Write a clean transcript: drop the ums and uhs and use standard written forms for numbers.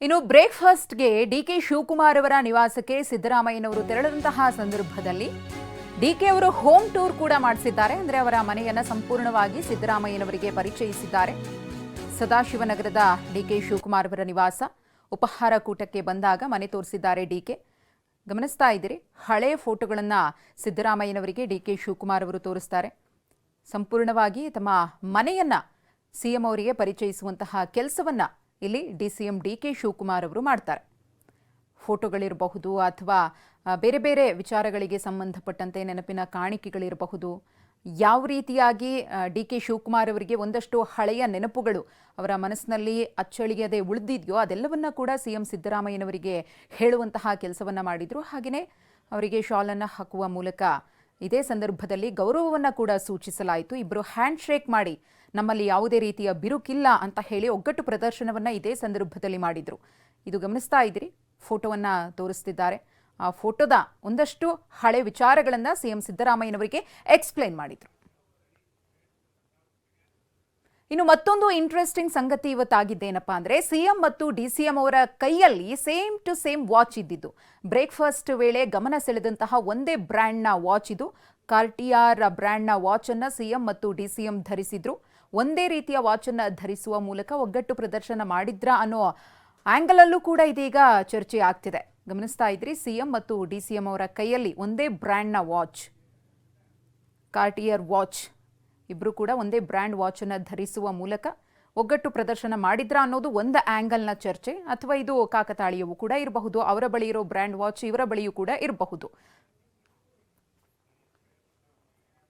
ಇನ್ನು ಬ್ರೇಕ್ಫಾಸ್ಟ್ಗೆ ಡಿಕೆ ಶಿವಕುಮಾರ್ ಅವರ ನಿವಾಸಕ್ಕೆ ಸಿದ್ದರಾಮಯ್ಯನವರು ತೆರಳಿದಂತಹ ಸಂದರ್ಭದಲ್ಲಿ ಡಿಕೆ ಅವರು ಹೋಮ್ ಟೂರ್ ಕೂಡ ಮಾಡಿಸಿದ್ದಾರೆ. ಅಂದರೆ ಅವರ ಮನೆಯನ್ನ ಸಂಪೂರ್ಣವಾಗಿ ಸಿದ್ದರಾಮಯ್ಯನವರಿಗೆ ಪರಿಚಯಿಸಿದ್ದಾರೆ. ಸದಾಶಿವನಗರದ ಡಿಕೆ ಶಿವಕುಮಾರ್ ಅವರ ನಿವಾಸ. ಉಪಹಾರ ಕೂಟಕ್ಕೆ ಬಂದಾಗ ಮನೆ ತೋರಿಸಿದ್ದಾರೆ ಡಿಕೆ. ಗಮನಿಸ್ತಾ ಇದ್ದೀರಿ, ಹಳೆ ಫೋಟೋಗಳನ್ನ ಸಿದ್ದರಾಮಯ್ಯನವರಿಗೆ ಡಿಕೆ ಶಿವಕುಮಾರ್ ಅವರು ತೋರಿಸ್ತಾರೆ. ಸಂಪೂರ್ಣವಾಗಿ ತಮ್ಮ ಮನೆಯನ್ನ ಸಿಎಂ ಅವರಿಗೆ ಪರಿಚಯಿಸುವಂತಹ ಕೆಲಸವನ್ನ ಇಲ್ಲಿ ಡಿಸಿಎಂ ಡಿಕೆ ಶಿವಕುಮಾರ್ ಅವರು ಮಾಡ್ತಾರೆ. ಫೋಟೋಗಳಿರಬಹುದು ಅಥವಾ ಬೇರೆ ಬೇರೆ ವಿಚಾರಗಳಿಗೆ ಸಂಬಂಧಪಟ್ಟಂತೆ ನೆನಪಿನ ಕಾಣಿಕೆಗಳಿರಬಹುದು. ಯಾವ ರೀತಿಯಾಗಿ ಡಿಕೆ ಶಿವಕುಮಾರ್ ಅವರಿಗೆ ಒಂದಷ್ಟು ಹಳೆಯ ನೆನಪುಗಳು ಅವರ ಮನಸ್ಸಿನಲ್ಲಿ ಅಚ್ಚಳಿಯದೆ ಉಳಿದಿದೆಯೋ ಅದೆಲ್ಲವನ್ನ ಕೂಡ ಸಿಎಂ ಸಿದ್ದರಾಮಯ್ಯನವರಿಗೆ ಹೇಳುವಂತಹ ಕೆಲಸವನ್ನ ಮಾಡಿದ್ರು. ಹಾಗೆಯೇ ಅವರಿಗೆ ಶಾಲನ್ನು ಹಾಕುವ ಮೂಲಕ ಇದೇ ಸಂದರ್ಭದಲ್ಲಿ ಗೌರವವನ್ನು ಕೂಡ ಸೂಚಿಸಲಾಯಿತು. ಇಬ್ಬರು ಹ್ಯಾಂಡ್ ಶೇಕ್ ಮಾಡಿ ನಮ್ಮಲ್ಲಿ ಯಾವುದೇ ರೀತಿಯ ಬಿರುಕಿಲ್ಲ ಅಂತ ಹೇಳಿ ಒಗ್ಗಟ್ಟು ಪ್ರದರ್ಶನವನ್ನ ಇದೇ ಸಂದರ್ಭದಲ್ಲಿ ಮಾಡಿದ್ರು. ಇದು ಗಮನಿಸ್ತಾ ಇದ್ದೀರಿ, ಫೋಟೋವನ್ನ ತೋರಿಸ್ತಿದ್ದಾರೆ. ಆ ಫೋಟೋದ ಒಂದಷ್ಟು ಹಳೆ ವಿಚಾರಗಳನ್ನ ಸಿಎಂ ಸಿದ್ದರಾಮಯ್ಯನವರಿಗೆ ಎಕ್ಸ್ಪ್ಲೈನ್ ಮಾಡಿದ್ರು. ಇನ್ನು ಮತ್ತೊಂದು ಇಂಟ್ರೆಸ್ಟಿಂಗ್ ಸಂಗತಿ ಇವತ್ತಾಗಿದ್ದೇನಪ್ಪ ಅಂದ್ರೆ, ಸಿಎಂ ಮತ್ತು ಡಿಸಿಎಂ ಅವರ ಕೈಯಲ್ಲಿ ಸೇಮ್ ಟು ಸೇಮ್ ವಾಚ್ ಇದ್ದಿದ್ದು. ಬ್ರೇಕ್ಫಾಸ್ಟ್ ವೇಳೆ ಗಮನ ಸೆಳೆದಂತಹ ಒಂದೇ ಬ್ರ್ಯಾಂಡ್ನ ವಾಚ್ ಇದು. ಕಾರ್ಟಿಯಾರ್ ಬ್ರ್ಯಾಂಡ್ನ ವಾಚ್ ಅನ್ನ ಸಿಎಂ ಮತ್ತು ಡಿಸಿಎಂ ಧರಿಸಿದ್ರು. ಒಂದೇ ರೀತಿಯ ವಾಚ್ ಅನ್ನ ಧರಿಸುವ ಮೂಲಕ ಒಗ್ಗಟ್ಟು ಪ್ರದರ್ಶನ ಮಾಡಿದ್ರ ಅನ್ನೋ ಆಂಗಲ್ ಅಲ್ಲೂ ಕೂಡ ಇದೀಗ ಚರ್ಚೆ ಆಗ್ತಿದೆ. ಗಮನಿಸ್ತಾ ಇದ್ರಿ, ಸಿಎಂ ಮತ್ತು ಡಿಸಿಎಂ ಅವರ ಕೈಯಲ್ಲಿ ಒಂದೇ ಬ್ರ್ಯಾಂಡ್ನ ವಾಚ್, ಕಾರ್ಟಿಯರ್ ವಾಚ್. ಇಬ್ರು ಕೂಡ ಒಂದೇ ಬ್ರ್ಯಾಂಡ್ ವಾಚ್ ಅನ್ನ ಧರಿಸುವ ಮೂಲಕ ಒಗ್ಗಟ್ಟು ಪ್ರದರ್ಶನ ಮಾಡಿದ್ರ ಅನ್ನೋದು ಒಂದು ಆಂಗಲ್ನ ಚರ್ಚೆ. ಅಥವಾ ಇದು ಕಾಕತಾಳೀಯವೂ ಕೂಡ ಇರಬಹುದು. ಅವರ ಬಳಿ ಇರೋ ಬ್ರ್ಯಾಂಡ್ ವಾಚ್ ಇವರ ಬಳಿಯೂ ಕೂಡ ಇರಬಹುದು.